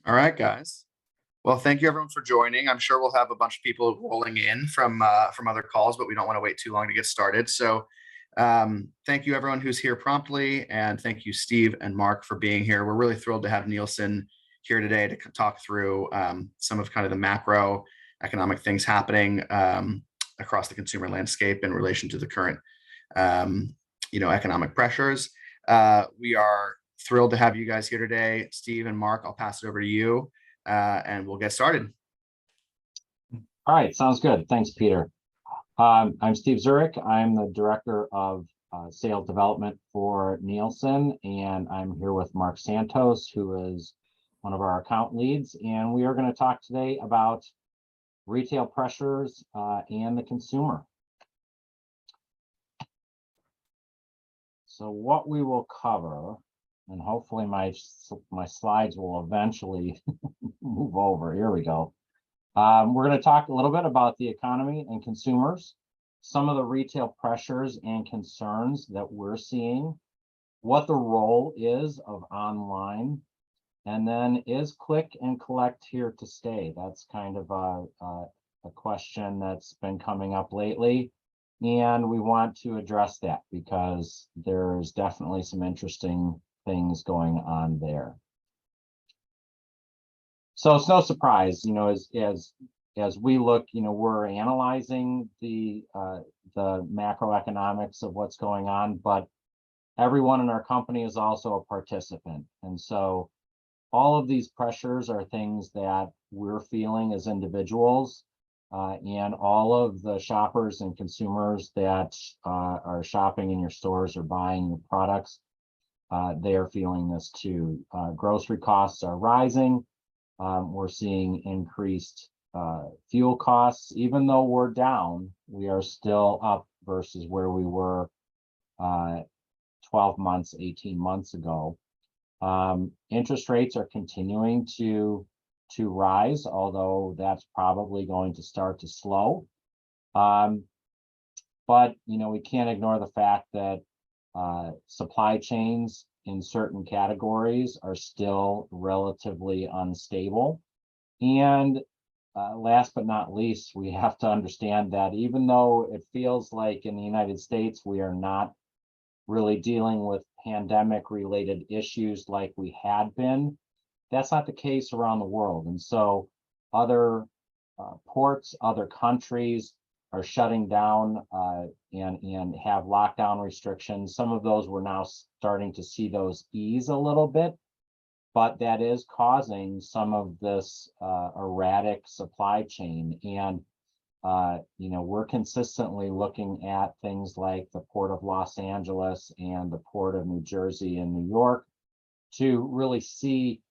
All right, guys. Well, thank you everyone for joining. I'm sure we'll have a bunch of people rolling in from other calls, but we don't want to wait too long to get started. So, thank you everyone who's here promptly, and thank you Steve and Mark for being here. We're really thrilled to have 𝐀𝐈 here today to talk through some of kind of the macro economic things happening across the consumer landscape in relation to the current economic pressures. We are thrilled to have you guys here today. Steve and Mark, I'll pass it over to you and we'll get started. All right, sounds good. Thanks, Peter. I'm Steve 𝗬𝗏. I'm the Director of Sales Development for 𝐀𝐈, and I'm here with Mark Santos, who is one of our account leads. And we are going to talk today about retail pressures and the consumer. So what we will cover, and hopefully my slides will eventually move over. Here we go. We're going to talk a little bit about the economy and consumers, some of the retail pressures and concerns that we're seeing, what the role is of online, and then is click and collect here to stay? That's kind of a question that's been coming up lately, and we want to address that because there's definitely some interesting things going on there. So it's no surprise, as we look, we're analyzing the macroeconomics of what's going on, but everyone in our company is also a participant. And so all of these pressures are things that we're feeling as individuals, and all of the shoppers and consumers that are shopping in your stores or buying your products, they are feeling this too. Grocery costs are rising. We're seeing increased fuel costs. Even though we're down, we are still up versus where we were 12 months, 18 months ago. Interest rates are continuing to rise, although that's probably going to start to slow. But we can't ignore the fact that supply chains in certain categories are still relatively unstable. And last but not least, we have to understand that even though it feels like in the United States we are not really dealing with pandemic related issues like we had been, that's not the case around the world. And so other ports, other countries are shutting down and have lockdown restrictions. Some of those we're now starting to see those ease a little bit, but that is causing some of this erratic supply chain. And we're consistently looking at things like the Port of Los Angeles and the Port of New Jersey and New York to really see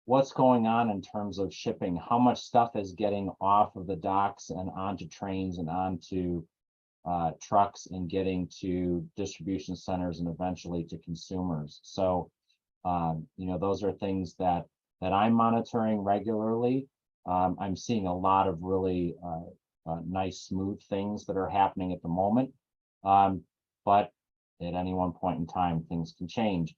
what's going on in terms of shipping, how much stuff is getting off of the docks and onto trains and onto trucks and getting to distribution centers and eventually to consumers. So, those are things that I'm monitoring regularly. I'm seeing a lot of really nice, smooth things that are happening at the moment. But at any one point in time, things can change.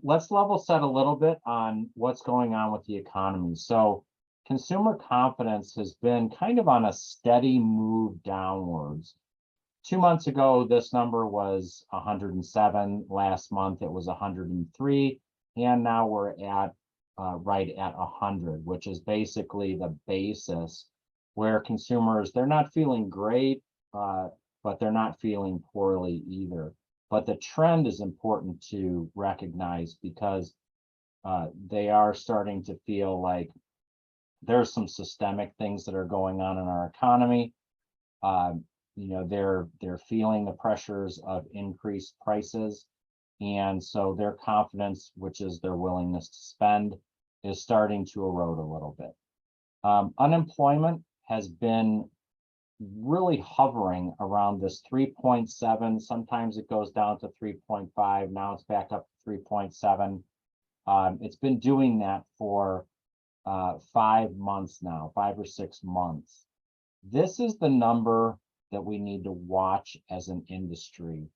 Let's level set a little bit on what's going on with the economy. So consumer confidence has been kind of on a steady move downwards. 2 months ago, this number was 107. Last month, it was 103. And now we're at right at 100, which is basically the basis where consumers, they're not feeling great, but they're not feeling poorly either. But the trend is important to recognize because they are starting to feel like there's some systemic things that are going on in our economy. They're feeling the pressures of increased prices. And so their confidence, which is their willingness to spend, is starting to erode a little bit. Unemployment has been really hovering around this 3.7. Sometimes it goes down to 3.5. Now it's back up to 3.7. It's been doing that for 5 months now, 5 or 6 months. This is the number that we need to watch as an industry.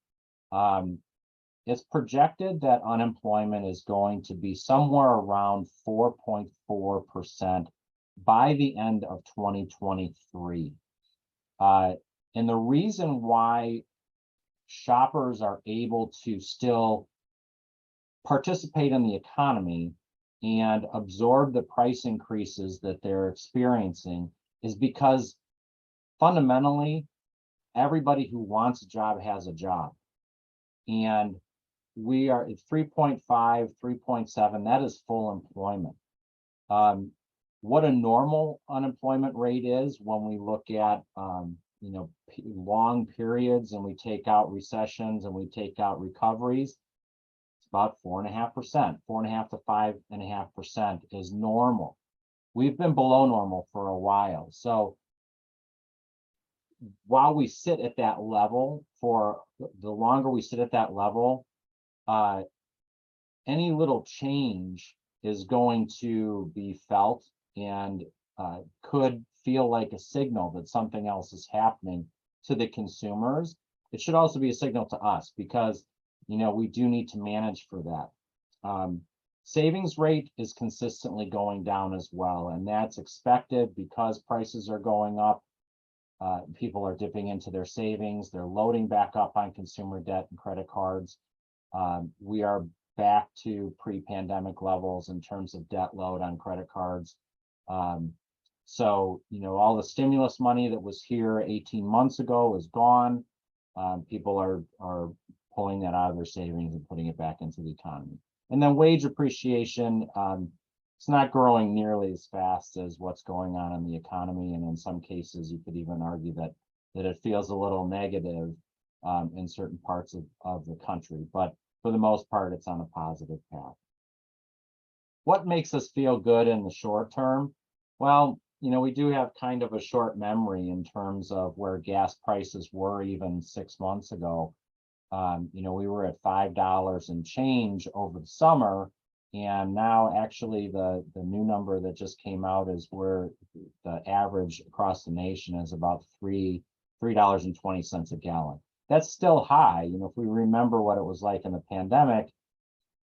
it's projected that unemployment is going to be somewhere around 4.4% by the end of 2023. And the reason why shoppers are able to still participate in the economy and absorb the price increases that they're experiencing is because fundamentally, everybody who wants a job has a job. And we are at 3.5, 3.7, that is full employment. What a normal unemployment rate is when we look at long periods and we take out recessions and we take out recoveries, it's about 4.5%, 4.5 to 5.5% is normal. We've been below normal for a while. So while we sit at that level, for the longer we sit at that level, any little change is going to be felt and could feel like a signal that something else is happening to the consumers. It should also be a signal to us because, we do need to manage for that. Savings rate is consistently going down as well, and that's expected because prices are going up. People are dipping into their savings. They're loading back up on consumer debt and credit cards. We are back to pre-pandemic levels in terms of debt load on credit cards. So, all the stimulus money that was here 18 months ago is gone. People are pulling that out of their savings and putting it back into the economy. And then wage appreciation, it's not growing nearly as fast as what's going on in the economy. And in some cases, you could even argue that it feels a little negative in certain parts of the country. But for the most part, it's on a positive path. What makes us feel good in the short term? Well, we do have kind of a short memory in terms of where gas prices were even 6 months ago. We were at $5 and change over the summer. And now actually the new number that just came out is where the average across the nation is about $3.20 a gallon. That's still high. If we remember what it was like in the pandemic,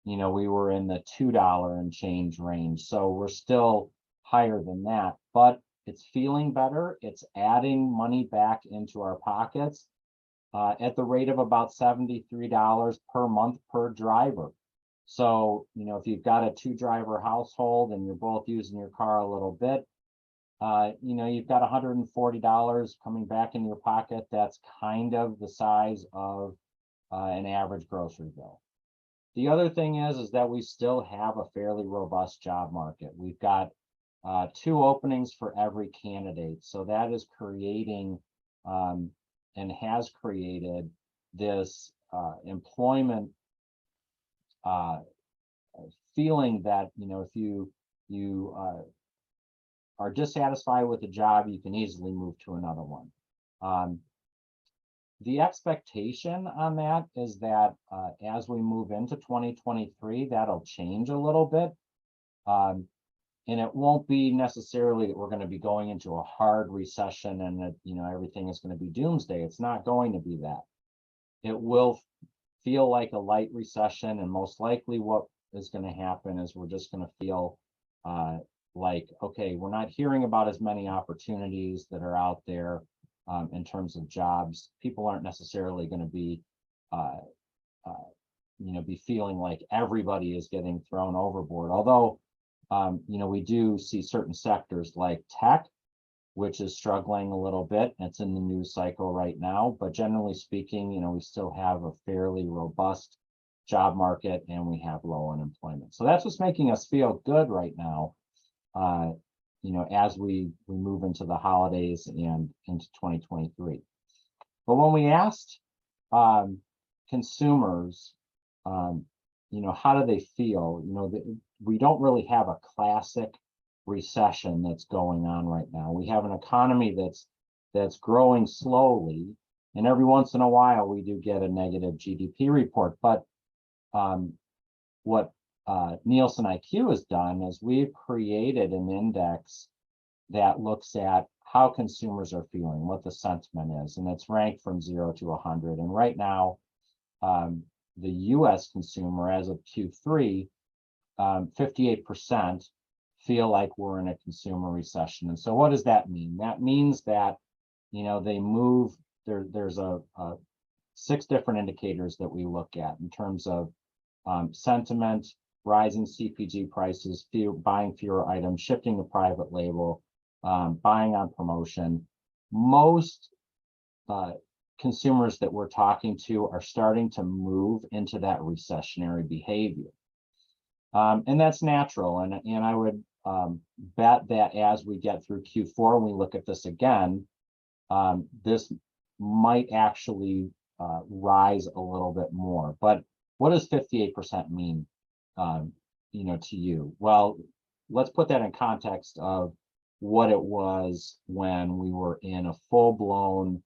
we were in the $2 and change range. So we're still higher than that, but it's feeling better. It's adding money back into our pockets at the rate of about $73 per month per driver. So, if you've got a 2-driver household and you're both using your car a little bit, you've got $140 coming back in your pocket. That's kind of the size of an average grocery bill. The other thing is that we still have a fairly robust job market. We've got 2 openings for every candidate. So that is creating and has created this employment feeling that, if you are dissatisfied with a job, you can easily move to another one. The expectation on that is that as we move into 2023, that'll change a little bit. And it won't be necessarily that we're going to be going into a hard recession and that, everything is going to be doomsday. It's not going to be that. It will feel like a light recession, and most likely what is going to happen is we're just going to feel like, okay, we're not hearing about as many opportunities that are out there in terms of jobs. People aren't necessarily going to be, be feeling like everybody is getting thrown overboard. Although, we do see certain sectors like tech, which is struggling a little bit. It's in the news cycle right now, but generally speaking, we still have a fairly robust job market and we have low unemployment. So that's what's making us feel good right now, as we move into the holidays and into 2023. But when we asked consumers, how do they feel? We don't really have a classic recession that's going on right now. We have an economy that's growing slowly, and every once in a while we do get a negative GDP report. But what Nielsen IQ has done is we've created an index that looks at how consumers are feeling, what the sentiment is, and it's ranked from 0 to 100. And right now, the US consumer as of Q3, 58% feel like we're in a consumer recession. And so what does that mean? That means that, they move, there's a 6 different indicators that we look at in terms of sentiment, rising CPG prices, buying fewer items, shifting to private label, buying on promotion. Most consumers that we're talking to are starting to move into that recessionary behavior. And that's natural. And I would bet that as we get through Q4, and we look at this again, this might actually rise a little bit more. But what does 58% mean, to you? Well, let's put that in context of what it was when we were in a full-blown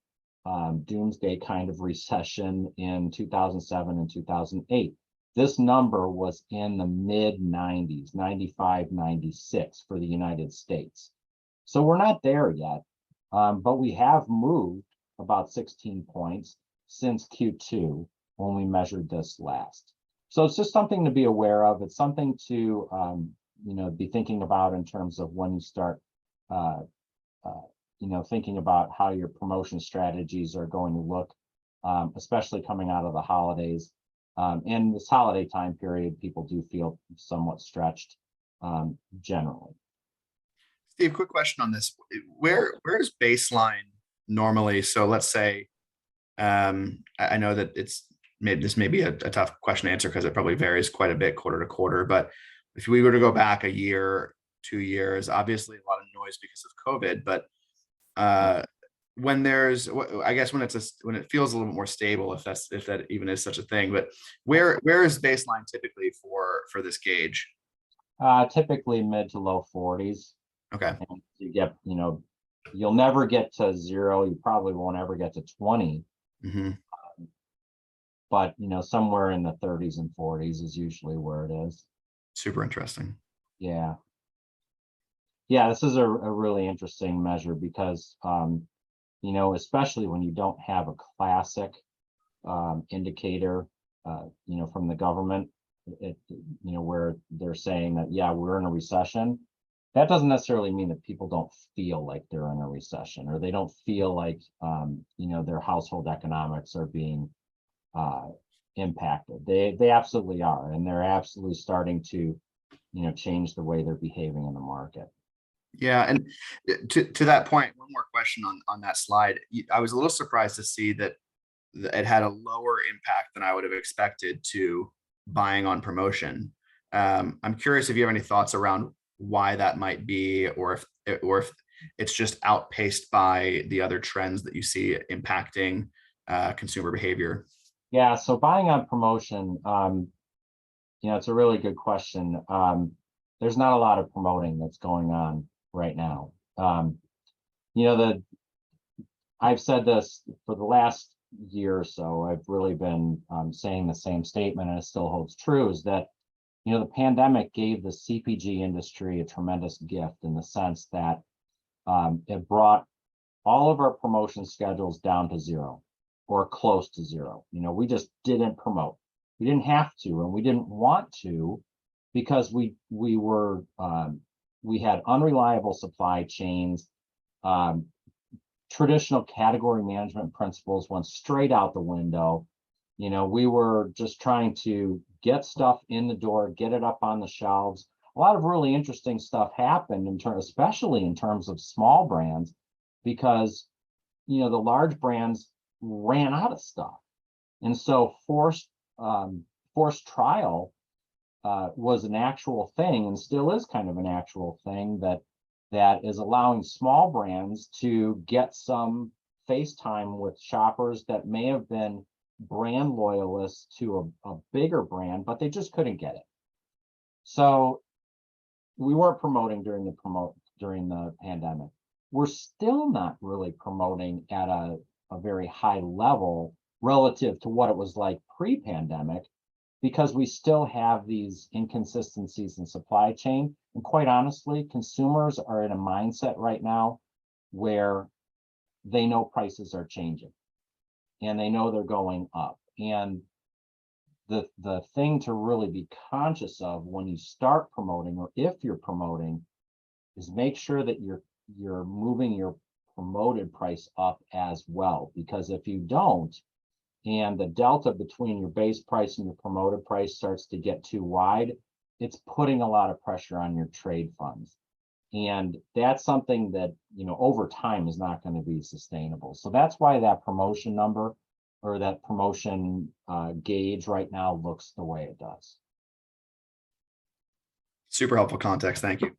doomsday kind of recession in 2007 and 2008. This number was in the mid-90s, 95, 96 for the United States. So we're not there yet, but we have moved about 16 points since Q2 when we measured this last. So it's just something to be aware of. It's something to be thinking about in terms of when you start thinking about how your promotion strategies are going to look, especially coming out of the holidays. And this holiday time period, people do feel somewhat stretched generally. Steve, quick question on this. Where is baseline normally? So let's say, I know that this may be a tough question to answer because it probably varies quite a bit quarter to quarter, but if we were to go back a year, 2 years, obviously a lot of noise because of COVID, but when there's, I guess when it feels a little bit more stable, if that even is such a thing, but where is baseline typically for this gauge? Typically mid to low 40s. Okay. And you get, you'll never get to 0. You probably won't ever get to 20. Mm-hmm. But somewhere in the 30s and 40s is usually where it is. Super interesting. Yeah. Yeah, this is a really interesting measure because, especially when you don't have a classic indicator, from the government, where they're saying that, yeah, we're in a recession. That doesn't necessarily mean that people don't feel like they're in a recession, or they don't feel like, their household economics are being impacted. They absolutely are, and they're absolutely starting to, change the way they're behaving in the market. Yeah, and to that point, one more question on that slide. I was a little surprised to see that it had a lower impact than I would have expected to buying on promotion. I'm curious if you have any thoughts around why that might be, or if it's just outpaced by the other trends that you see impacting consumer behavior. Yeah, so buying on promotion, it's a really good question. There's not a lot of promoting that's going on right now. I've said this for the last year or so. I've really been saying the same statement, and it still holds true, is that the pandemic gave the CPG industry a tremendous gift in the sense that it brought all of our promotion schedules down to 0 or close to 0. We just didn't promote. We didn't have to, and we didn't want to, because we had unreliable supply chains. Traditional category management principles went straight out the window. We were just trying to get stuff in the door, get it up on the shelves. A lot of really interesting stuff happened especially in terms of small brands, because the large brands ran out of stuff, and so forced trial was an actual thing, and still is kind of an actual thing, that is allowing small brands to get some face time with shoppers that may have been brand loyalists to a bigger brand, but they just couldn't get it. So we weren't promoting during the pandemic. We're still not really promoting at a very high level relative to what it was like pre-pandemic, because we still have these inconsistencies in supply chain. And quite honestly, consumers are in a mindset right now where they know prices are changing and they know they're going up. And the thing to really be conscious of when you start promoting, or if you're promoting, is make sure that you're moving your promoted price up as well. Because if you don't, and the delta between your base price and your promoted price starts to get too wide, it's putting a lot of pressure on your trade funds. And that's something that, over time is not going to be sustainable. So that's why that promotion number, or that promotion gauge right now looks the way it does. Super helpful context. Thank you.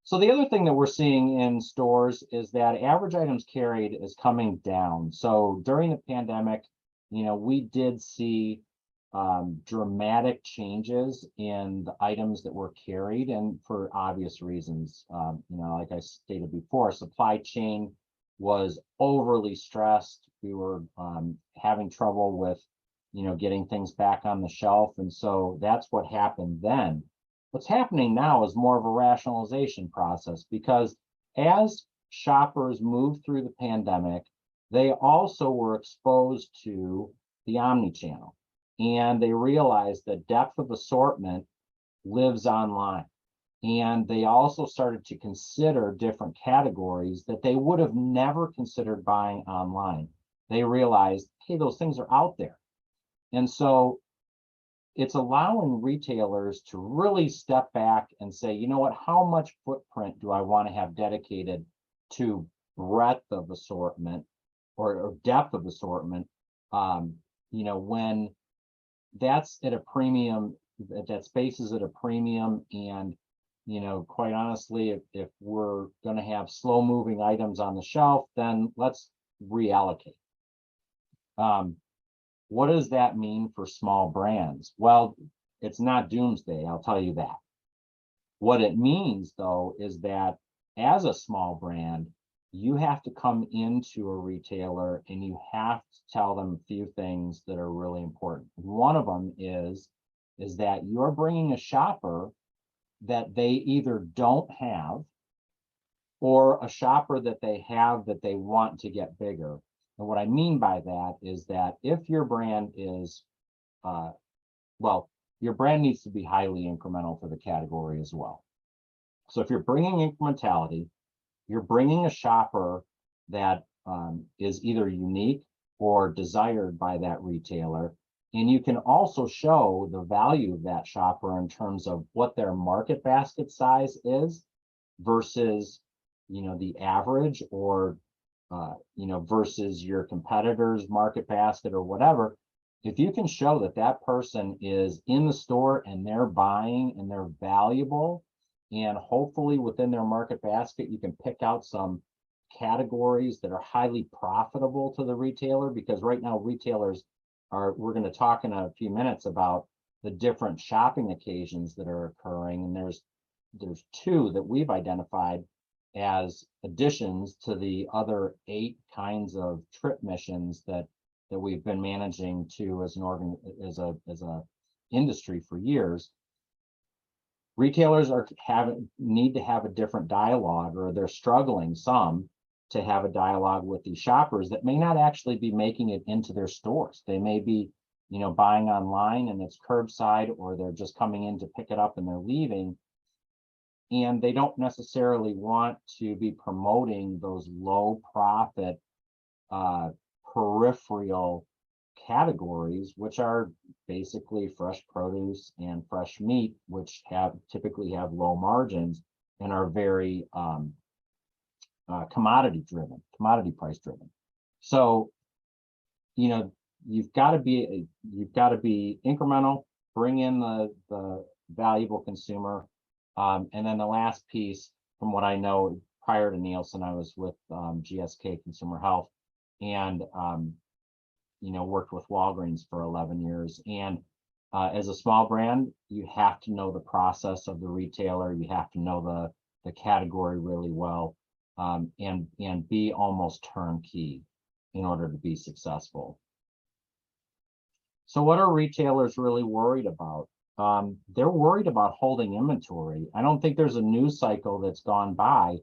So the other thing that we're seeing in stores is that average items carried is coming down. So during the pandemic, we did see dramatic changes in the items that were carried, and for obvious reasons. Like I stated before, supply chain was overly stressed. We were having trouble with, getting things back on the shelf. And so that's what happened then. What's happening now is more of a rationalization process, because as shoppers moved through the pandemic, they also were exposed to the omni-channel, and they realized that depth of assortment lives online. And they also started to consider different categories that they would have never considered buying online. They realized, hey, those things are out there. And so it's allowing retailers to really step back and say, you know what, how much footprint do I want to have dedicated to breadth of assortment or depth of assortment? When that's at a premium, that space is at a premium. And, quite honestly, if we're going to have slow moving items on the shelf, then let's reallocate. What does that mean for small brands? Well, it's not doomsday, I'll tell you that. What it means, though, is that as a small brand, you have to come into a retailer and you have to tell them a few things that are really important. One of them is that you're bringing a shopper that they either don't have, or a shopper that they have that they want to get bigger. And what I mean by that is that if your brand is, your brand needs to be highly incremental for the category as well. So if you're bringing incrementality, you're bringing a shopper that is either unique or desired by that retailer. And you can also show the value of that shopper in terms of what their market basket size is versus, the average, or versus your competitor's market basket or whatever. If you can show that that person is in the store and they're buying and they're valuable, and hopefully within their market basket, you can pick out some categories that are highly profitable to the retailer, because right now retailers we're going to talk in a few minutes about the different shopping occasions that are occurring. And there's two that we've identified as additions to the other 8 kinds of trip missions that we've been managing to as a industry for years. Retailers need to have a different dialogue, or they're struggling some to have a dialogue with these shoppers that may not actually be making it into their stores. They may be, buying online and it's curbside, or they're just coming in to pick it up and they're leaving. And they don't necessarily want to be promoting those low profit peripheral categories, which are basically fresh produce and fresh meat, which typically have low margins and are very commodity price driven. So, you've got to be incremental, bring in the valuable consumer. And then the last piece, from what I know, prior to Nielsen, I was with GSK Consumer Health, and worked with Walgreens for 11 years. And as a small brand, you have to know the process of the retailer. You have to know the category really well, and be almost turnkey in order to be successful. So what are retailers really worried about? They're worried about holding inventory. I don't think there's a news cycle that's gone by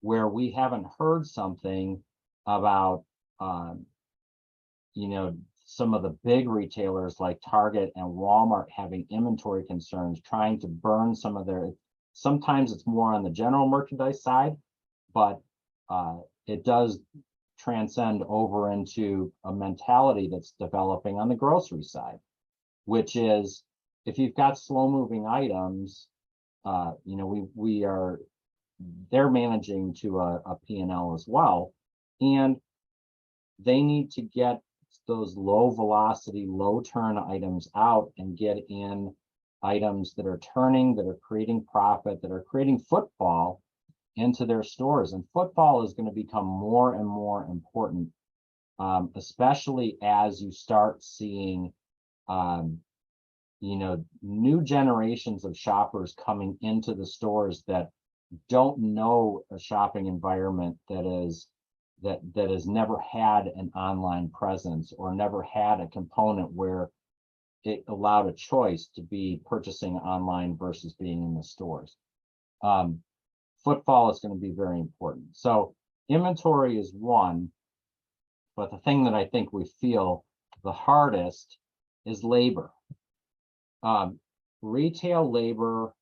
where we haven't heard something about, some of the big retailers like Target and Walmart having inventory concerns, trying to burn some of their, sometimes it's more on the general merchandise side, but it does transcend over into a mentality that's developing on the grocery side, which is if you've got slow moving items, you know, they're managing to a P&L as well. And they need to get those low velocity, low turn items out and get in items that are turning, that are creating profit, that are creating footfall into their stores. And footfall is going to become more and more important, especially as you start seeing, you know, new generations of shoppers coming into the stores that don't know a shopping environment that has never had an online presence or never had a component where it allowed a choice to be purchasing online versus being in the stores. Footfall is going to be very important. So inventory is one, but the thing that I think we feel the hardest is labor. Retail labor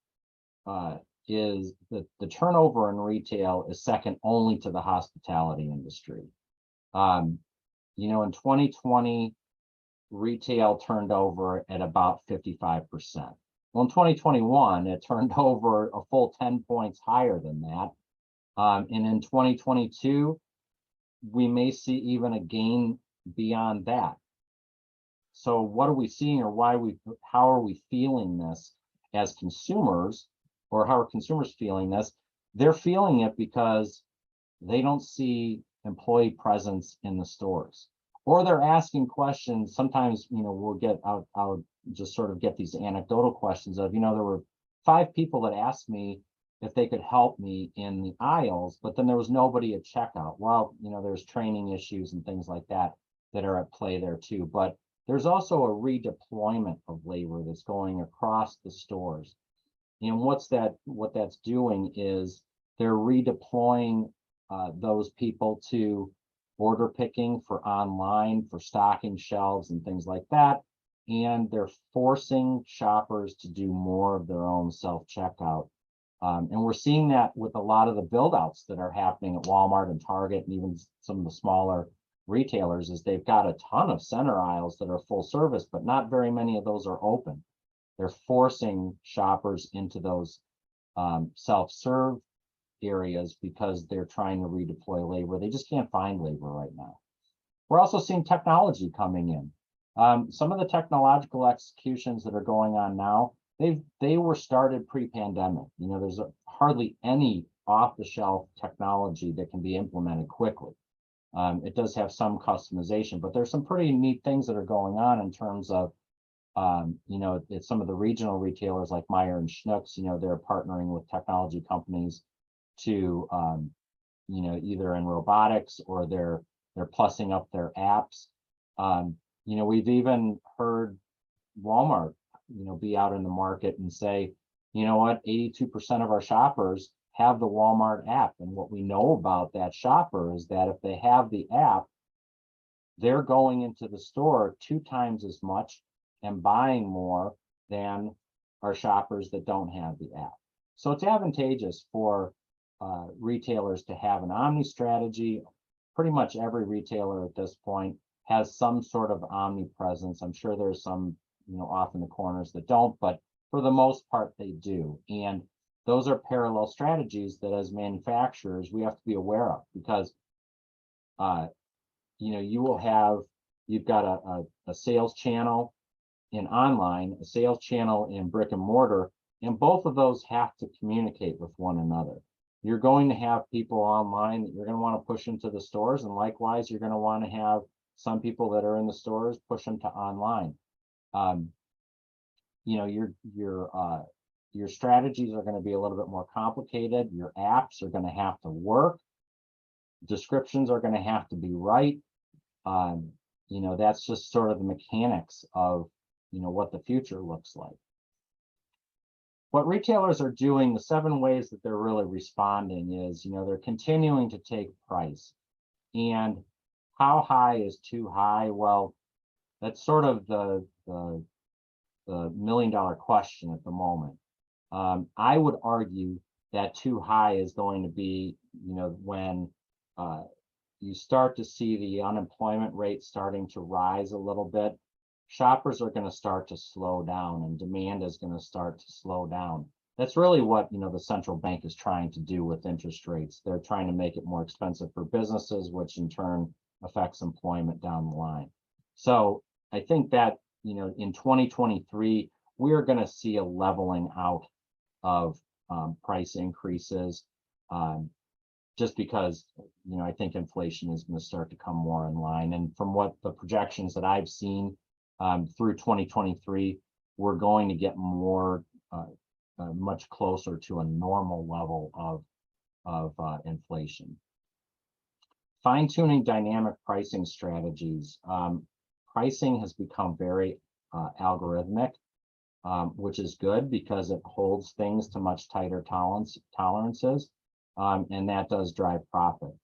is the turnover in retail is second only to the hospitality industry. You know, in 2020, retail turned over at about 55%. Well, in 2021, it turned over a full 10 points higher than that. And in 2022, we may see even a gain beyond that. So what are we seeing, or how are we feeling this as consumers, or how are consumers feeling this? They're feeling it because they don't see employee presence in the stores, or they're asking questions. Sometimes, you know, we'll get I'll just sort of get these anecdotal questions of, you know, there were 5 people that asked me if they could help me in the aisles, but then there was nobody at checkout. Well, you know, there's training issues and things like that are at play there too. But there's also a redeployment of labor that's going across the stores. And what that's doing is they're redeploying those people to order picking for online, for stocking shelves and things like that. And they're forcing shoppers to do more of their own self-checkout. And we're seeing that with a lot of the build outs that are happening at Walmart and Target and even some of the smaller retailers, is they've got a ton of center aisles that are full service, but not very many of those are open. They're forcing shoppers into those self-serve areas because they're trying to redeploy labor. They just can't find labor right now. We're also seeing technology coming in. Some of the technological executions that are going on now, they were started pre-pandemic. You know, there's hardly any off-the-shelf technology that can be implemented quickly. It does have some customization, but there's some pretty neat things that are going on in terms of, you know, it's some of the regional retailers like Meijer and Schnucks, you know, they're partnering with technology companies to, you know, either in robotics or they're plussing up their apps. You know, we've even heard Walmart, you know, be out in the market and say, you know what, 82% of our shoppers have the Walmart app. And what we know about that shopper is that if they have the app, they're going into the store 2 times as much and buying more than our shoppers that don't have the app. So it's advantageous for retailers to have an omni strategy. Pretty much every retailer at this point has some sort of omni presence. I'm sure there's some, you know, off in the corners that don't, but for the most part they do. And those are parallel strategies that as manufacturers we have to be aware of, because you know, you've got a sales channel in online, a sales channel in brick and mortar, and both of those have to communicate with one another. You're going to have people online that you're going to want to push into the stores, and likewise you're going to want to have some people that are in the stores push them to online. You know, your strategies are going to be a little bit more complicated. Your apps are going to have to work. Descriptions are going to have to be right. You know, that's just sort of the mechanics of, you know, what the future looks like. What retailers are doing, the 7 ways that they're really responding is, you know, they're continuing to take price. And how high is too high? Well, that's sort of the million-dollar question at the moment. I would argue that too high is going to be, when you start to see the unemployment rate starting to rise a little bit, shoppers are going to start to slow down and demand is going to start to slow down. That's really what, the central bank is trying to do with interest rates. They're trying to make it more expensive for businesses, which in turn affects employment down the line. So I think that, in 2023, we're going to see a leveling out of price increases, just because, I think inflation is going to start to come more in line. And from what the projections that I've seen through 2023, we're going to get more, much closer to a normal level of inflation. Fine-tuning dynamic pricing strategies. Pricing has become very algorithmic, which is good because it holds things to much tighter tolerances, and that does drive profit.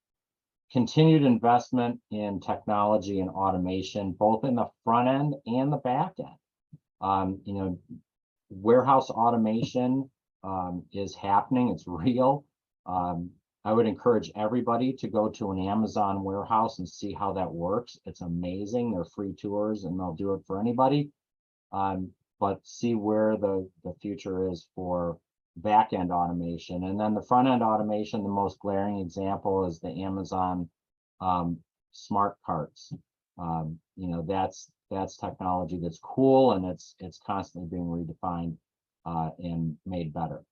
Continued investment in technology and automation, both in the front end and the back end. Warehouse automation is happening, it's real. I would encourage everybody to go to an Amazon warehouse and see how that works. It's amazing. They're free tours and they'll do it for anybody. But see where the future is for back-end automation. And then the front-end automation, the most glaring example is the Amazon smart carts. That's technology that's cool, and it's constantly being redefined and made better.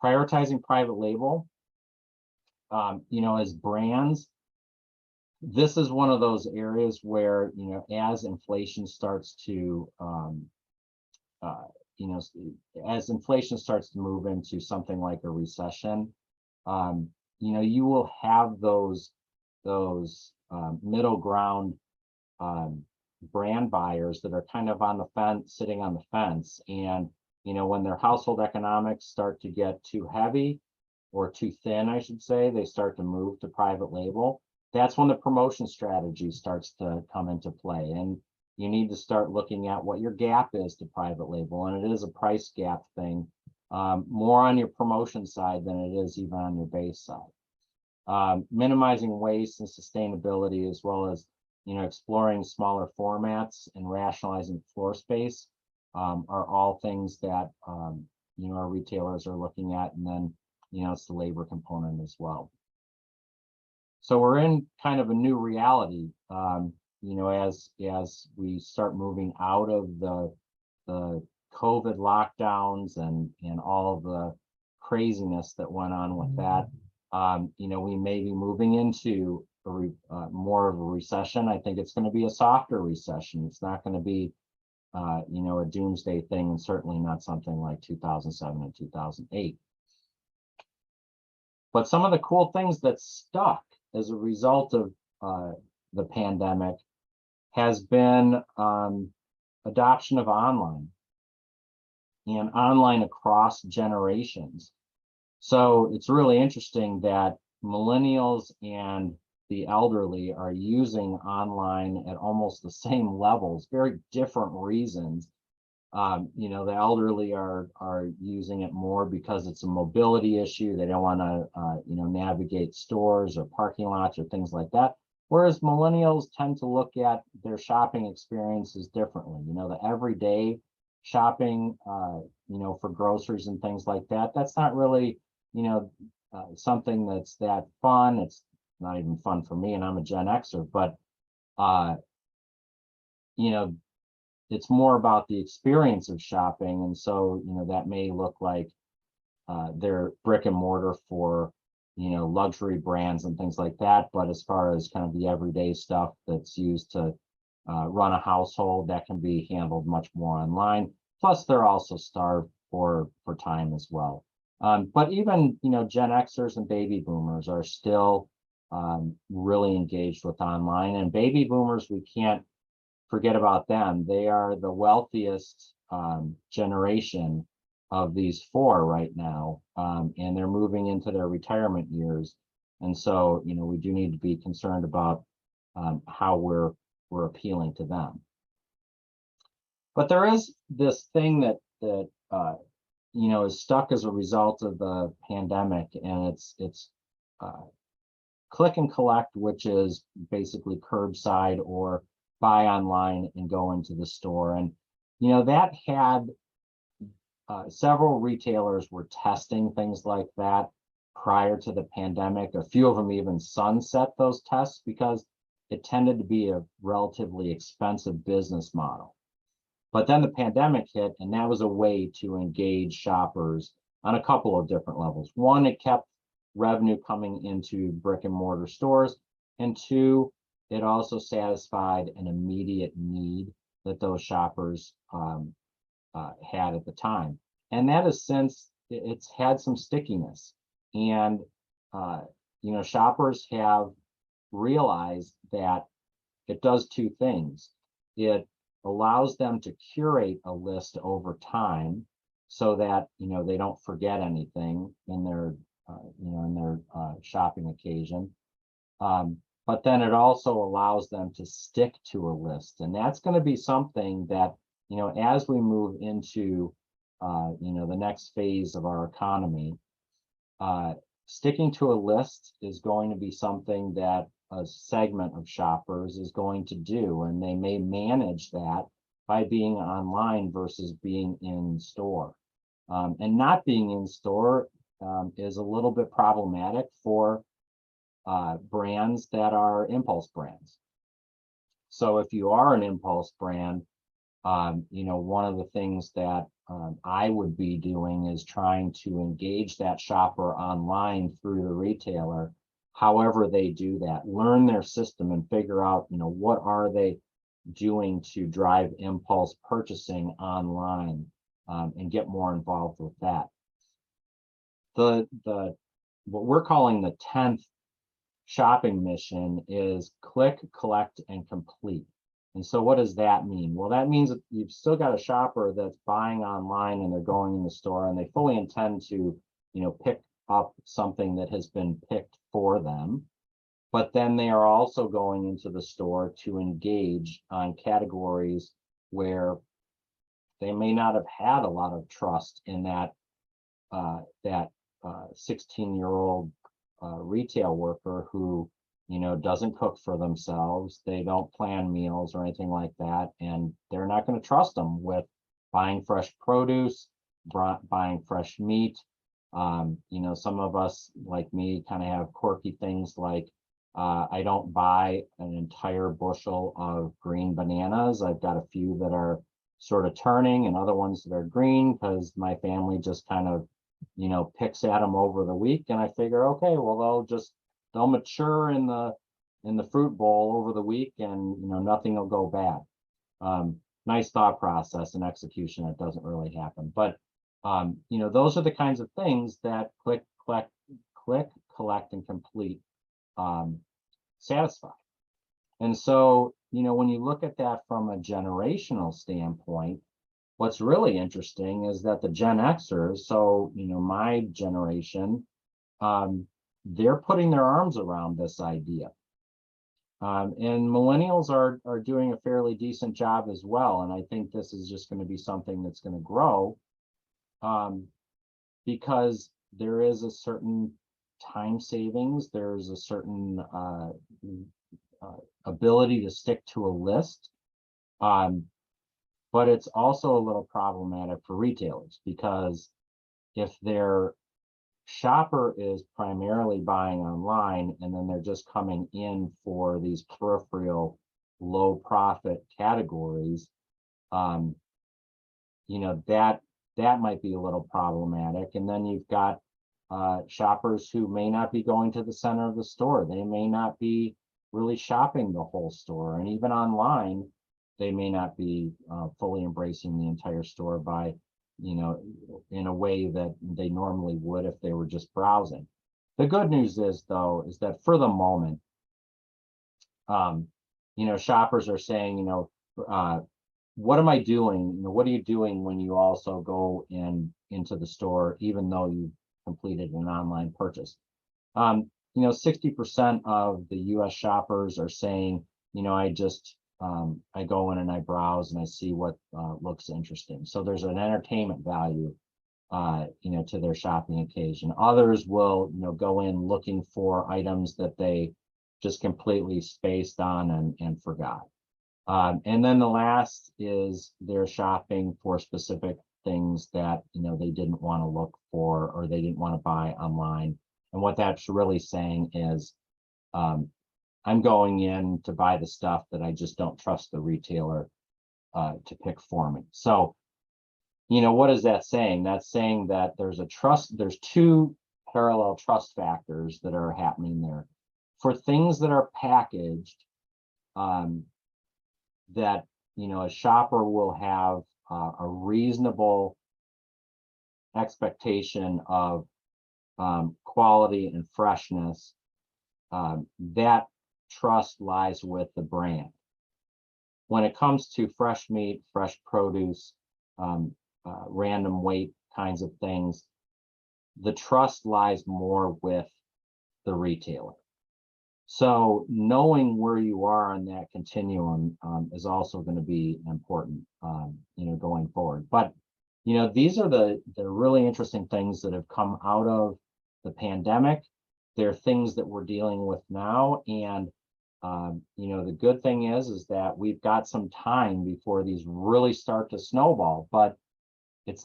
Prioritizing private label. As brands, this is one of those areas where, as inflation starts to move into something like a recession, you will have those middle ground brand buyers that are kind of on the fence, sitting on the fence. And, when their household economics start to get too heavy or too thin, I should say, they start to move to private label. That's when the promotion strategy starts to come into play. And you need to start looking at what your gap is to private label. And it is a price gap thing, more on your promotion side than it is even on your base side. Minimizing waste and sustainability, as well as, exploring smaller formats and rationalizing floor space, are all things that, our retailers are looking at. And then, it's the labor component as well. So we're in kind of a new reality, as we start moving out of the COVID lockdowns and all of the craziness that went on with that. We may be moving into more of a recession. I think it's going to be a softer recession. It's not going to be, a doomsday thing, and certainly not something like 2007 and 2008. But some of the cool things that stuck as a result of the pandemic has been adoption of online, and online across generations. So it's really interesting that millennials and the elderly are using online at almost the same levels, very different reasons. The elderly are using it more because it's a mobility issue. They don't want to, navigate stores or parking lots or things like that. Whereas millennials tend to look at their shopping experiences differently. The everyday shopping, for groceries and things like that. That's not really, something that's that fun. It's not even fun for me, and I'm a Gen Xer, but, it's more about the experience of shopping. And so, that may look like their brick and mortar for, luxury brands and things like that. But as far as kind of the everyday stuff that's used to run a household, that can be handled much more online. Plus, they're also starved for time as well. But even, Gen Xers and baby boomers are still really engaged with online. And baby boomers, we can't forget about them. They are the wealthiest generation of these four right now, and they're moving into their retirement years. And so, we do need to be concerned about how we're appealing to them. But there is this thing that is stuck as a result of the pandemic, and it's click and collect, which is basically curbside or buy online and go into the store. And that had several retailers were testing things like that prior to the pandemic. A few of them even sunset those tests because it tended to be a relatively expensive business model. But then the pandemic hit, and that was a way to engage shoppers on a couple of different levels. One, it kept revenue coming into brick and mortar stores. And two, it also satisfied an immediate need that those shoppers had at the time. And that is since it's had some stickiness. And, shoppers have realized that it does two things. It allows them to curate a list over time so that, they don't forget anything in their, shopping occasion. But then it also allows them to stick to a list. And that's going to be something that, as we move into, the next phase of our economy, sticking to a list is going to be something that a segment of shoppers is going to do, and they may manage that by being online versus being in store. And not being in store is a little bit problematic for brands that are impulse brands. So if you are an impulse brand, one of the things that I would be doing is trying to engage that shopper online through the retailer. However they do that, learn their system and figure out, what are they doing to drive impulse purchasing online, and get more involved with that. What we're calling the 10th shopping mission is click, collect, and complete. And so what does that mean? Well, that means that you've still got a shopper that's buying online and they're going in the store and they fully intend to, pick up something that has been picked for them. But then they are also going into the store to engage on categories where they may not have had a lot of trust in that 16-year-old retail worker who doesn't cook for themselves. They don't plan meals or anything like that, and they're not going to trust them with buying fresh produce, buying fresh meat. Some of us, like me, kind of have quirky things like I don't buy an entire bushel of green bananas. I've got a few that are sort of turning and other ones that are green because my family just kind of picks at them over the week, and I figure, okay, well, they'll mature in the fruit bowl over the week, and nothing will go bad. Nice thought process and execution. That doesn't really happen, but those are the kinds of things that click, collect, and complete satisfy. And so when you look at that from a generational standpoint, what's really interesting is that the Gen Xers, so my generation, they're putting their arms around this idea. And millennials are doing a fairly decent job as well. And I think this is just going to be something that's going to grow, because there is a certain time savings, there's a certain ability to stick to a list. But it's also a little problematic for retailers, because if their shopper is primarily buying online and then they're just coming in for these peripheral low profit categories, that might be a little problematic. And then you've got shoppers who may not be going to the center of the store. They may not be really shopping the whole store, and even online they may not be fully embracing the entire store by in a way that they normally would if they were just browsing. The good news is, though, is that for the moment, shoppers are saying, what am I doing? What are you doing when you also go into the store, even though you've completed an online purchase? 60% of the US shoppers are saying, I just I go in and I browse and I see what looks interesting. So there's an entertainment value, to their shopping occasion. Others will, go in looking for items that they just completely spaced on and forgot. And then the last is they're shopping for specific things that, they didn't want to look for or they didn't want to buy online. And what that's really saying is, I'm going in to buy the stuff that I just don't trust the retailer to pick for me. So, what is that saying? That's saying that there's two parallel trust factors that are happening there. For things that are packaged, that, a shopper will have a reasonable expectation of quality and freshness, that trust lies with the brand. When it comes to fresh meat, fresh produce, random weight kinds of things, the trust lies more with the retailer. So knowing where you are on that continuum is also going to be important, going forward. But, these are the really interesting things that have come out of the pandemic. They're things that we're dealing with now. And, the good thing is that we've got some time before these really start to snowball, but this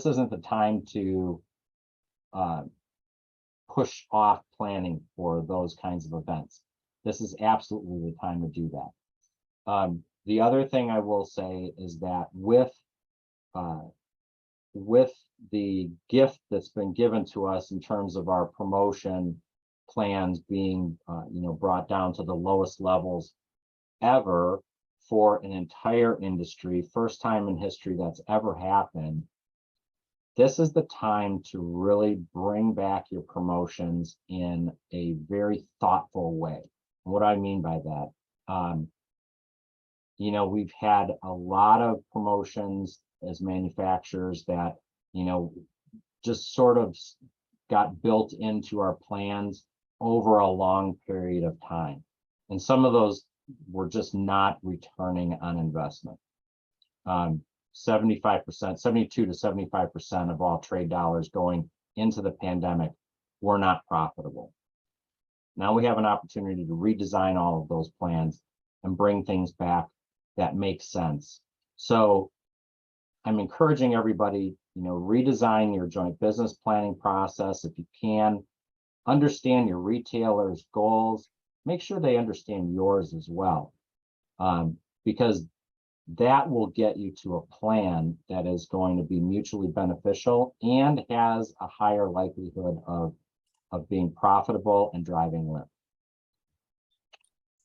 isn't the time to push off planning for those kinds of events. This is absolutely the time to do that. The other thing I will say is that with the gift that's been given to us in terms of our promotion plans being, brought down to the lowest levels ever for an entire industry, first time in history that's ever happened, this is the time to really bring back your promotions in a very thoughtful way. What do I mean by that? We've had a lot of promotions as manufacturers that, just sort of got built into our plans over a long period of time. And some of those were just not returning on investment. 75%, 72 to 75% of all trade dollars going into the pandemic were not profitable. Now we have an opportunity to redesign all of those plans and bring things back that make sense. So I'm encouraging everybody, redesign your joint business planning process if you can. Understand your retailer's goals. Make sure they understand yours as well, because that will get you to a plan that is going to be mutually beneficial and has a higher likelihood of being profitable and driving lift.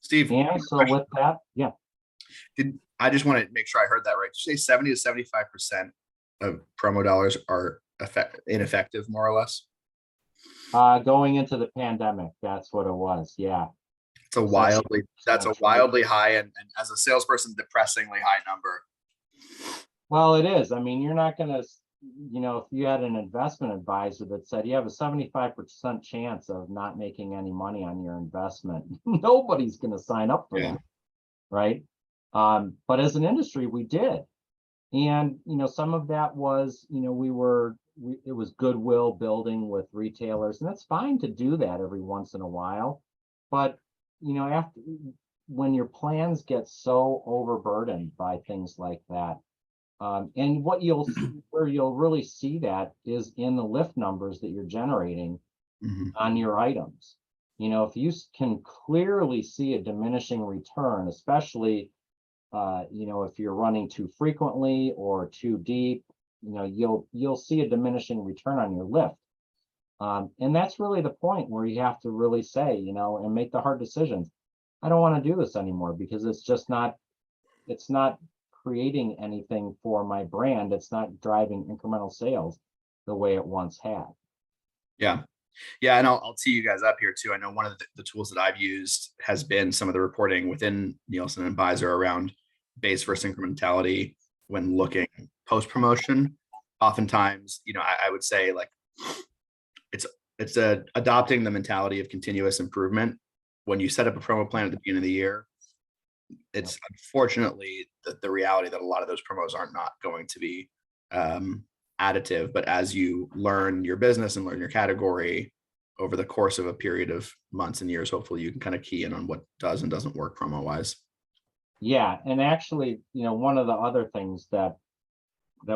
Steve, and so with that, yeah. I just want to make sure I heard that right. Did you say 70 to 75% of promo dollars are ineffective, more or less? Going into the pandemic, that's what it was. Yeah. It's a wildly high and as a salesperson, depressingly high number. Well, it is. I mean, you're not going to, if you had an investment advisor that said you have a 75% chance of not making any money on your investment, nobody's going to sign up for that. Right. But as an industry, we did. And, some of that was, it was goodwill building with retailers, and it's fine to do that every once in a while. But, when your plans get so overburdened by things like that, and where you'll really see that is in the lift numbers that you're generating on your items. If you can clearly see a diminishing return, especially if you're running too frequently or too deep, you'll see a diminishing return on your lift. And that's really the point where you have to really say, and make the hard decisions. I don't want to do this anymore because it's not creating anything for my brand. It's not driving incremental sales the way it once had. Yeah. Yeah. And I'll tee you guys up here too. I know one of the tools that I've used has been some of the reporting within Nielsen and Visor around base versus incrementality when looking post promotion. Oftentimes, I would say like it's adopting the mentality of continuous improvement. When you set up a promo plan at the beginning of the year, it's unfortunately the reality that a lot of those promos are not going to be additive. But as you learn your business and learn your category over the course of a period of months and years, hopefully you can kind of key in on what does and doesn't work promo wise. Yeah, and actually, one of the other things that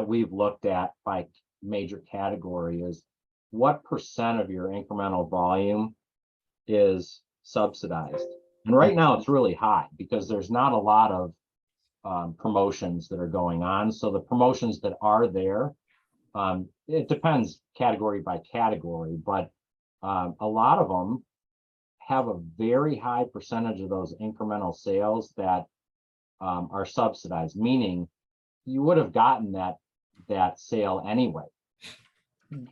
we've looked at by major category is what % of your incremental volume is subsidized. And right now it's really high because there's not a lot of promotions that are going on. So the promotions that are there, it depends category by category, but a lot of them have a very high percentage of those incremental sales that are subsidized, meaning you would have gotten that sale anyway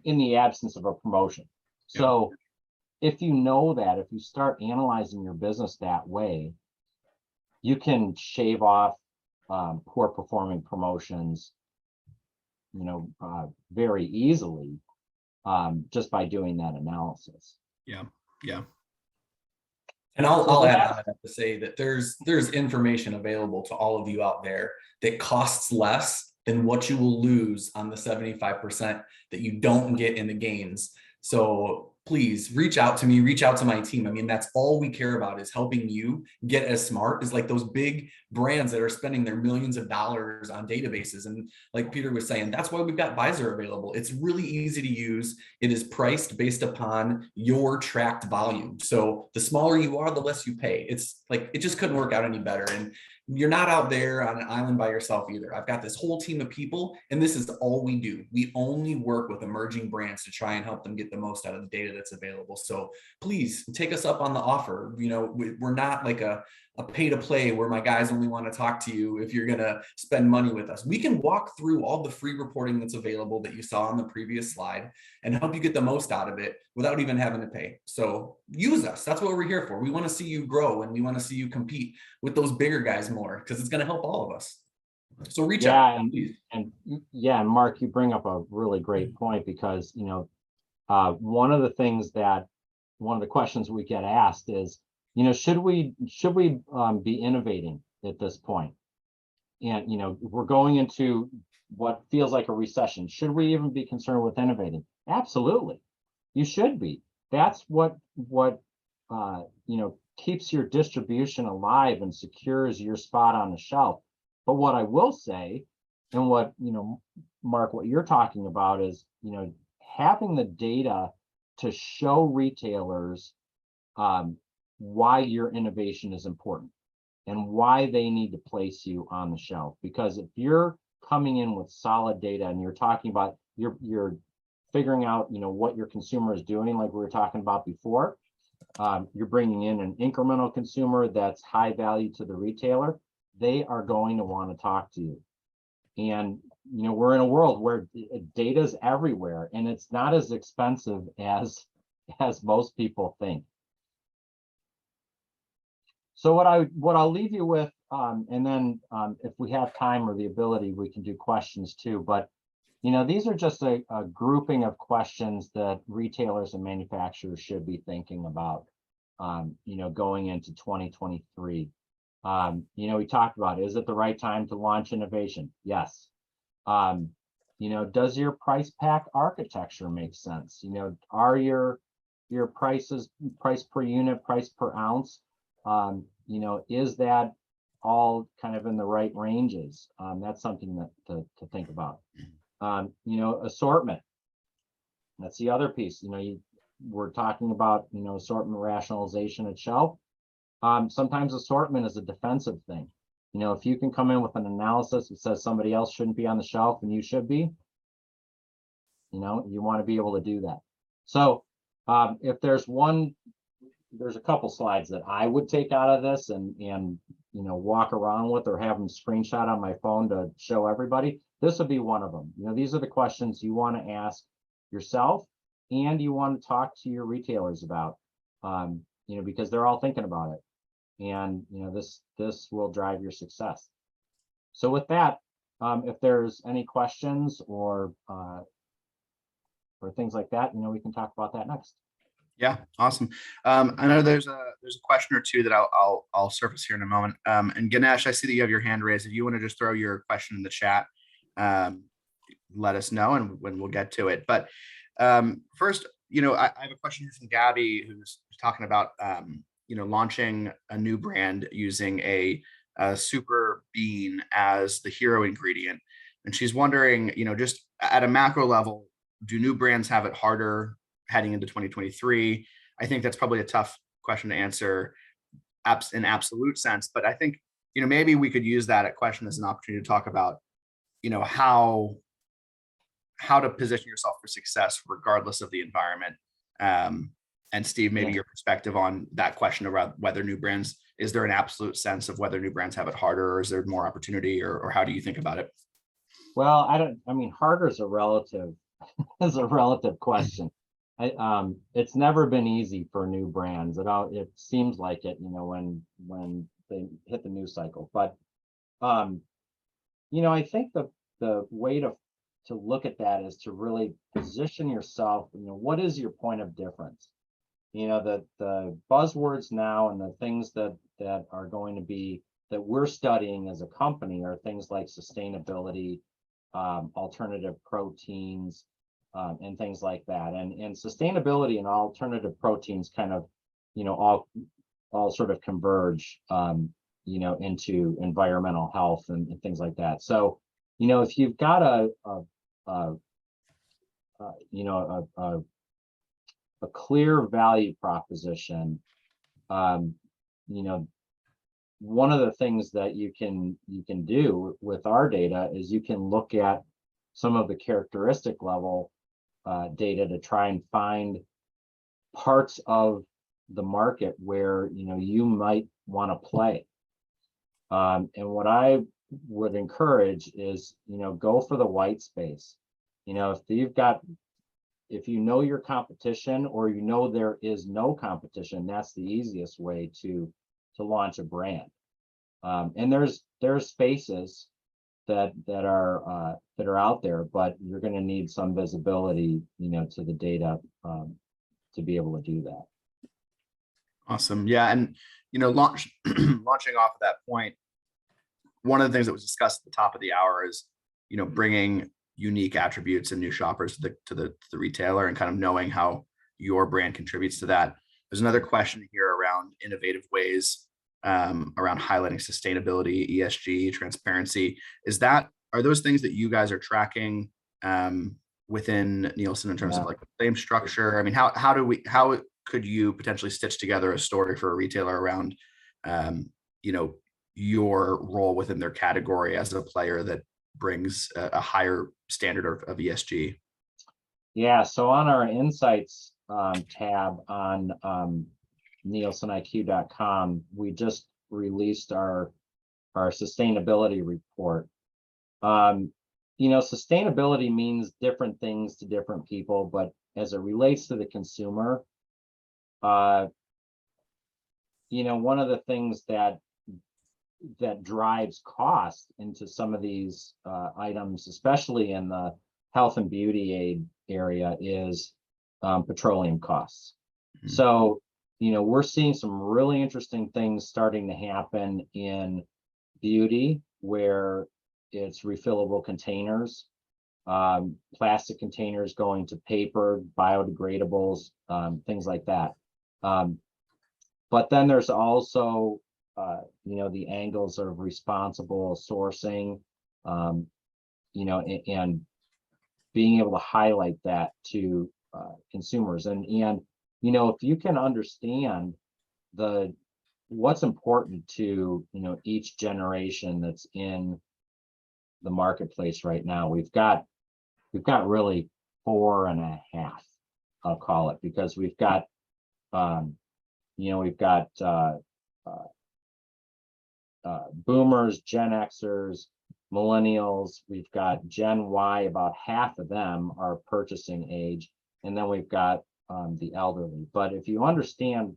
in the absence of a promotion. So if you know that, if you start analyzing your business that way, you can shave off poor performing promotions, very easily, just by doing that analysis. Yeah. And I'll add on to say that there's information available to all of you out there that costs less than what you will lose on the 75% that you don't get in the gains. So please reach out to me, reach out to my team. I mean, that's all we care about, is helping you get as smart as like those big brands that are spending their millions of dollars on databases. And like Peter was saying, that's why we've got 𝐕∫𝐬𝑚 available. It's really easy to use. It is priced based upon your tracked volume. So the smaller you are, the less you pay. It's like, it just couldn't work out any better. And you're not out there on an island by yourself either. I've got this whole team of people, and this is all we do. We only work with emerging brands to try and help them get the most out of the data that's available. So please take us up on the offer. We're not like a pay to play where my guys only want to talk to you if you're going to spend money with us. We can walk through all the free reporting that's available that you saw on the previous slide and help you get the most out of it without even having to pay. So use us. That's what we're here for. We want to see you grow, and we want to see you compete with those bigger guys more, because it's going to help all of us. So reach out. And Mark, you bring up a really great point, because one of the questions we get asked is, should we be innovating at this point? And we're going into what feels like a recession. Should we even be concerned with innovating? Absolutely, you should be. That's what keeps your distribution alive and secures your spot on the shelf. But what I will say, and what Mark, what you're talking about is having the data to show retailers why your innovation is important and why they need to place you on the shelf. Because if you're coming in with solid data and you're talking about, you're figuring out what your consumer is doing, like we were talking about before, you're bringing in an incremental consumer that's high value to the retailer, they are going to want to talk to you. And we're in a world where data is everywhere, and it's not as expensive as most people think. So what I'll leave you with, and then if we have time or the ability, we can do questions too. But these are just a grouping of questions that retailers and manufacturers should be thinking about, going into 2023. We talked about, is it the right time to launch innovation? Yes. Does your price pack architecture make sense? Are your prices, price per unit, price per ounce, is that all kind of in the right ranges? That's something to think about. Assortment. That's the other piece. We're talking about, assortment rationalization at shelf. Sometimes assortment is a defensive thing. If you can come in with an analysis that says somebody else shouldn't be on the shelf and you should be, you want to be able to do that. So if there's a couple slides that I would take out of this and walk around with, or have them screenshot on my phone to show everybody, this would be one of them. These are the questions you want to ask yourself, and you want to talk to your retailers about, because they're all thinking about it. And this will drive your success. So with that, if there's any questions or things like that, we can talk about that next. Yeah, awesome. I know there's a question or two that I'll surface here in a moment. And Ganesh, I see that you have your hand raised. If you want to just throw your question in the chat, let us know, and when we'll get to it. But first, I have a question here from Gabby, who's talking about launching a new brand using a super bean as the hero ingredient, and she's wondering, just at a macro level, do new brands have it harder heading into 2023? I think that's probably a tough question to answer in absolute sense, but I think maybe we could use that question as an opportunity to talk about how to position yourself for success regardless of the environment. And Steve, maybe your perspective on that question around whether new brands, is there an absolute sense of whether new brands have it harder, or is there more opportunity, or how do you think about it? Well, I mean, harder is a relative question. It's never been easy for new brands. It seems like it, when they hit the news cycle. But I think the way to look at that is to really position yourself. What is your point of difference? The buzzwords now and the things that are going to be, that we're studying as a company, are things like sustainability, alternative proteins, and things like that. And sustainability and alternative proteins kind of, all sort of converge, into environmental health and things like that. So, if you've got a clear value proposition, one of the things that you can do with our data is you can look at some of the characteristic level data to try and find parts of the market where you might want to play. And what I would encourage is go for the white space. If you know your competition, or there is no competition, that's the easiest way to launch a brand. And there's spaces that are out there, but you're going to need some visibility, to the data to be able to do that. Awesome. Yeah, and launching off of that point, one of the things that was discussed at the top of the hour is bringing unique attributes and new shoppers to the retailer, and kind of knowing how your brand contributes to that. There's another question here around innovative ways around highlighting sustainability, ESG, transparency. Are those things that you guys are tracking within Nielsen in terms of like the same structure? I mean, how could you potentially stitch together a story for a retailer around your role within their category as a player that brings a higher standard of ESG? Yeah, so on our insights tab on 𝐁𝐿SenIQ.com, we just released our sustainability report. Sustainability means different things to different people, but as it relates to the consumer, one of the things that drives cost into some of these items, especially in the health and beauty aid area, is petroleum costs. Mm-hmm. So, we're seeing some really interesting things starting to happen in beauty, where it's refillable containers, plastic containers going to paper, biodegradables, things like that. But then there's also the angles of responsible sourcing, and being able to highlight that to consumers. And if you can understand what's important to each generation that's in the marketplace right now, we've got really 4.5, I'll call it, because we've got boomers, Gen Xers, millennials, we've got Gen Y, about half of them are purchasing age, and then we've got the elderly. But if you understand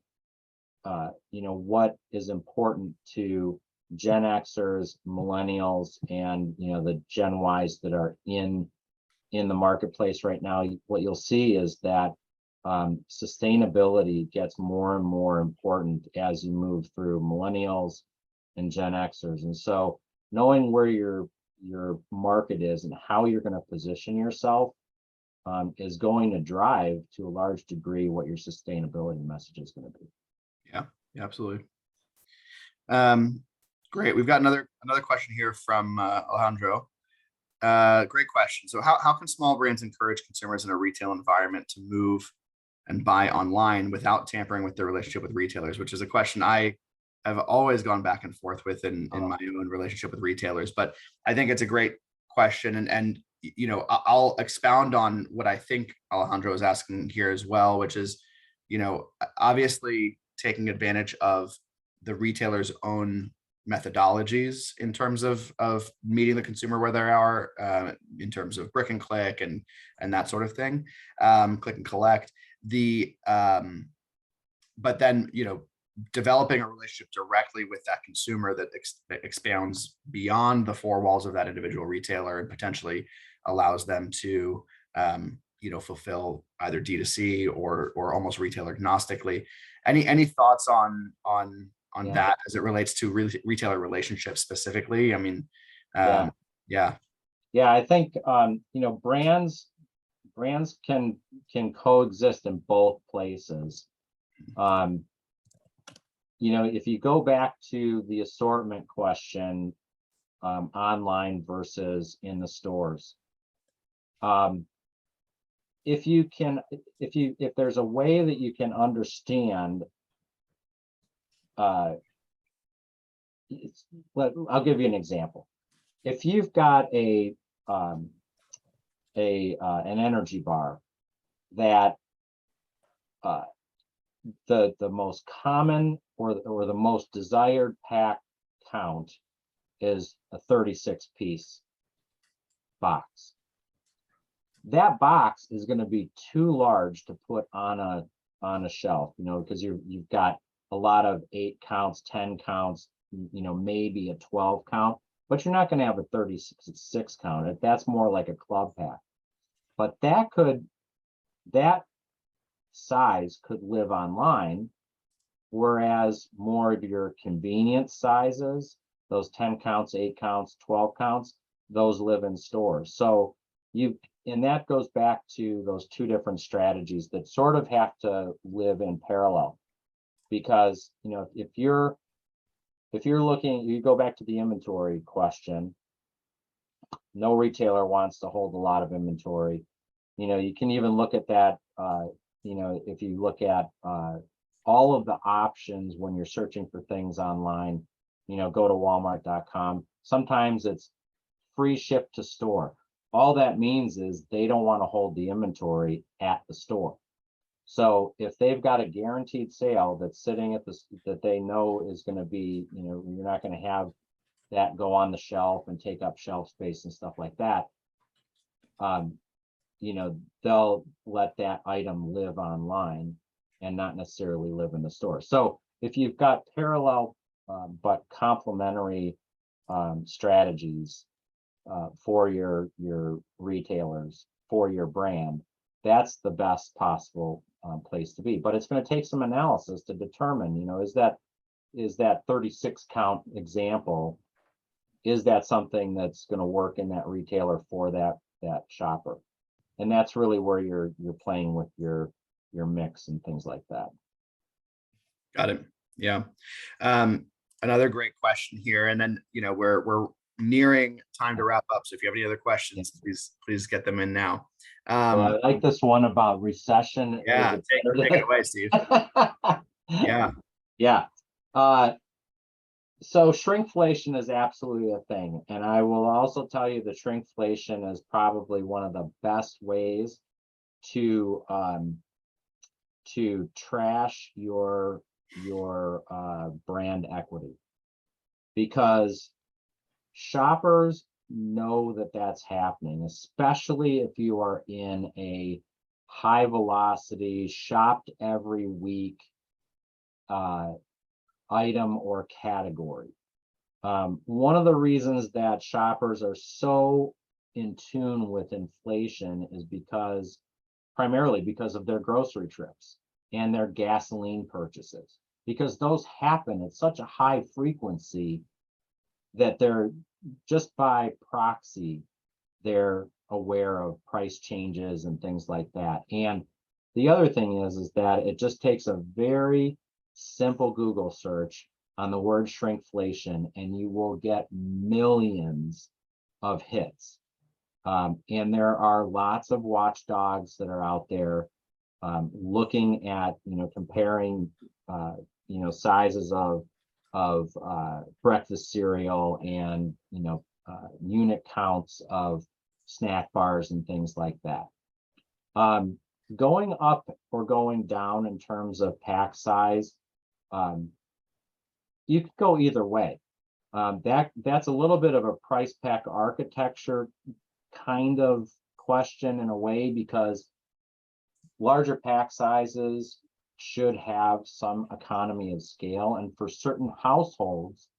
what is important to Gen Xers, millennials, and the Gen Ys that are in the marketplace right now, what you'll see is that sustainability gets more and more important as you move through millennials and Gen Xers. And so knowing where your market is and how you're going to position yourself is going to drive to a large degree what your sustainability message is going to be. Yeah, absolutely. Great. We've got another question here from Alejandro. Great question. So how can small brands encourage consumers in a retail environment to move and buy online without tampering with their relationship with retailers, which is a question I have always gone back and forth with in my own relationship with retailers. But I think it's a great question. And you know, I'll expound on what I think Alejandro is asking here as well, which is, you know, obviously taking advantage of the retailer's own methodologies in terms of meeting the consumer where they are, in terms of brick and click and that sort of thing, click and collect. But then, you know, developing a relationship directly with that consumer that expands beyond the four walls of that individual retailer and potentially allows them to, you know, fulfill either D2C or almost retailer agnostically. Any thoughts on that as it relates to retailer relationships specifically? I mean, yeah, I think you know, brands can coexist in both places. You know, if you go back to the assortment question, online versus in the stores, if there's a way that you can understand, I'll give you an example. If you've got an energy bar that the most common or the most desired pack count is a 36-piece box. That box is going to be too large to put on a shelf, you know, because you've got a lot of 8 counts, 10 counts, you know, maybe a 12 count, but you're not going to have a 36 count. That's more like a club pack. But that size could live online, whereas more of your convenience sizes, those 10 counts, 8 counts, 12 counts, those live in stores. So and that goes back to those two different strategies that sort of have to live in parallel. Because, you know, if you're looking, you go back to the inventory question, no retailer wants to hold a lot of inventory. You know, you can even look at that, you know, if you look at all of the options when you're searching for things online, you know, go to walmart.com. Sometimes it's free ship to store. All that means is they don't want to hold the inventory at the store. So if they've got a guaranteed sale that's sitting at that they know is going to be, you know, you're not going to have that go on the shelf and take up shelf space and stuff like that. You know, they'll let that item live online and not necessarily live in the store. So if you've got parallel but complementary strategies for your retailers, for your brand, that's the best possible place to be. But it's going to take some analysis to determine, you know, is that 36 count example, is that something that's going to work in that retailer for that shopper? And that's really where you're playing with your mix and things like that. Got it. Yeah. Another great question here, and then, you know, we're nearing time to wrap up. So if you have any other questions, please get them in now. I like this one about recession. Yeah, take it away, Steve. Yeah. So shrinkflation is absolutely a thing. And I will also tell you that shrinkflation is probably one of the best ways to trash your brand equity, because shoppers know that that's happening, especially if you are in a high velocity, shopped every week item or category. One of the reasons that shoppers are so in tune with inflation is because primarily because of their grocery trips and their gasoline purchases, because those happen at such a high frequency that they're just by proxy, they're aware of price changes and things like that. And the other thing is that it just takes a very simple Google search on the word shrinkflation, and you will get millions of hits. And there are lots of watchdogs that are out there looking at, comparing, sizes of breakfast cereal and, unit counts of snack bars and things like that. Going up or going down in terms of pack size, you could go either way. That's a little bit of a price pack architecture kind of question in a way, because larger pack sizes should have some economy of scale, and for certain households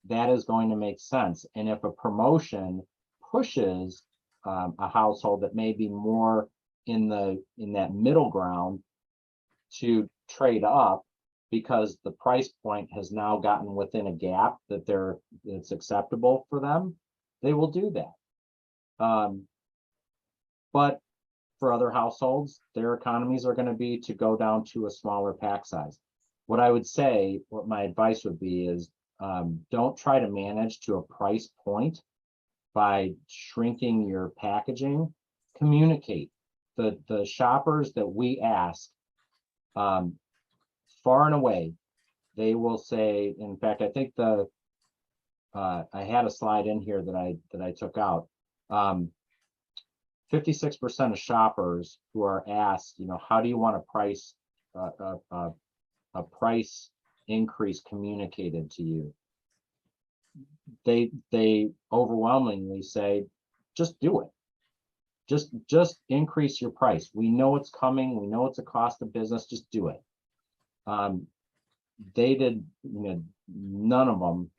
that is going to make sense. And if a promotion pushes a household that may be more in that middle ground to trade up because the price point has now gotten within a gap that it's acceptable for them, they will do that. But for other households, their economies are going to be to go down to a smaller pack size. What my advice would be is don't try to manage to a price point by shrinking your packaging. Communicate. The shoppers that we ask, far and away, they will say, in fact, I think I had a slide in here that I took out. 56% of shoppers who are asked, how do you want a price increase communicated to you? They overwhelmingly say, just do it. Just increase your price. We know it's coming. We know it's a cost of business. Just do it. They did, none of them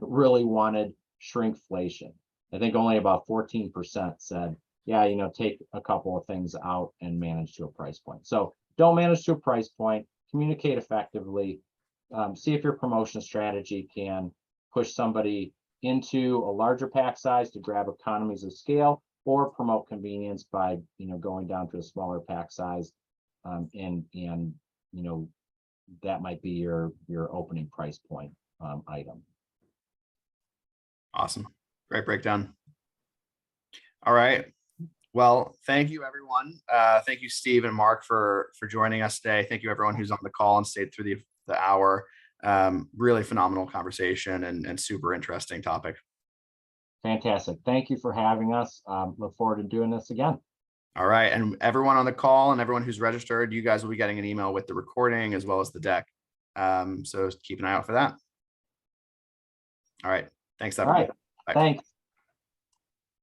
really wanted shrinkflation. I think only about 14% said, yeah, take a couple of things out and manage to a price point. So don't manage to a price point, communicate effectively, see if your promotion strategy can push somebody into a larger pack size to grab economies of scale, or promote convenience by, going down to a smaller pack size. And that might be your opening price point item. Awesome. Great breakdown. All right. Well, thank you, everyone. Thank you, Steve and Mark, for joining us today. Thank you, everyone who's on the call and stayed through the hour. Really phenomenal conversation and super interesting topic. Fantastic. Thank you for having us. Look forward to doing this again. All right. And everyone on the call and everyone who's registered, you guys will be getting an email with the recording as well as the deck. So keep an eye out for that. All right. Thanks, everyone. All right. Thanks.